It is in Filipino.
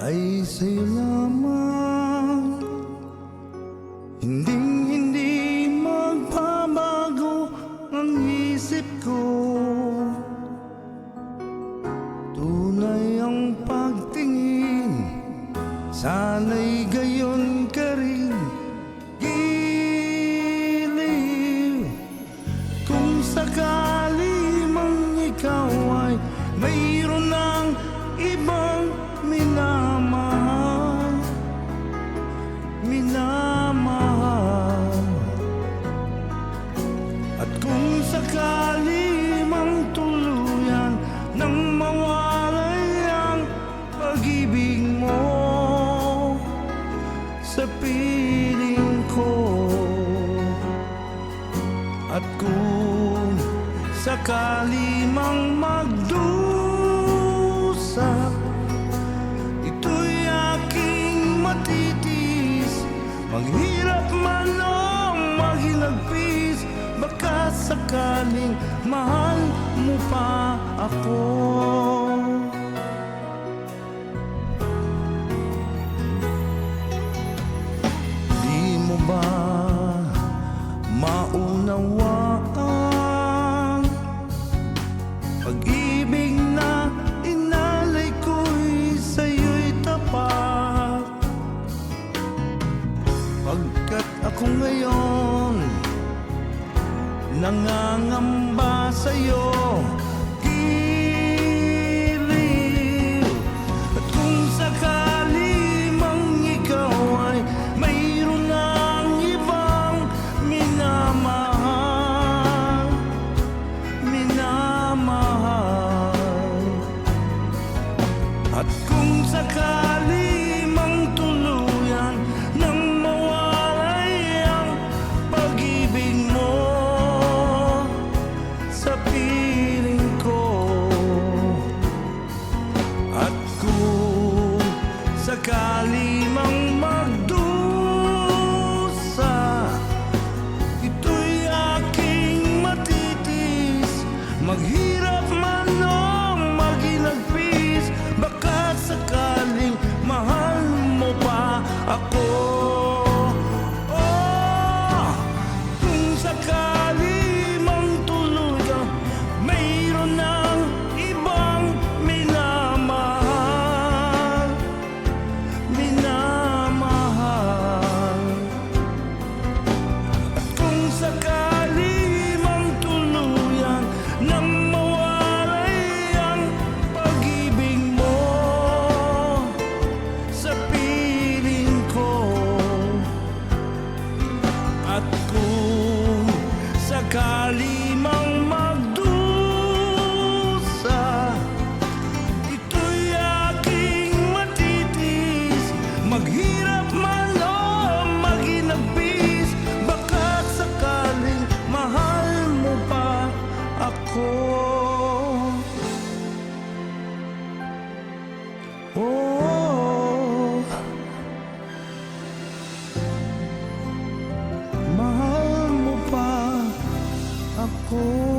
ay sa'yo lamang. Hindi magbabago ang isip ko. Tunay ang pagtingin, sana'y gayon ka rin. Giliw kung sakali mang ikaw ay mayroon ng ibang minamahal, at kung sakali mang tuluyan nang mawalay ang pag-ibig mo sa piling ko, at kung sakali mang magdusa, ito'y aking matitis. Maghirap man o maghilagpis, baka sakaling mahal mo pa ako. Di mo ba maunawaan pag-ibig na inalay ko'y sa'yo'y tapat? Pagkat ako ngayon nangangamba sa'yo, giliw. At kung sakali mang ikaw ay mayroon ng ibang minamahal, at kung sakali mang tuluyan nang mawalay ang pag-ibig mo sa piling ko, at kung sakali mang magdusa, ito'y aking matitis. Maghirap man o maghilagpis, baka sakaling mahal mo pa ako. Oh, kung sakali mang tuluyan mayroon ng ibang minamahal, at kung sakali mang tuluyan nang mawalay ang pag-ibig mo sa piling ko, at kung sakali mang magdusa, ito'y aking matitis. Maghirap man o maghilagpis, baka sakaling mahal mo pa ako. Oh, mahal mo pa ako.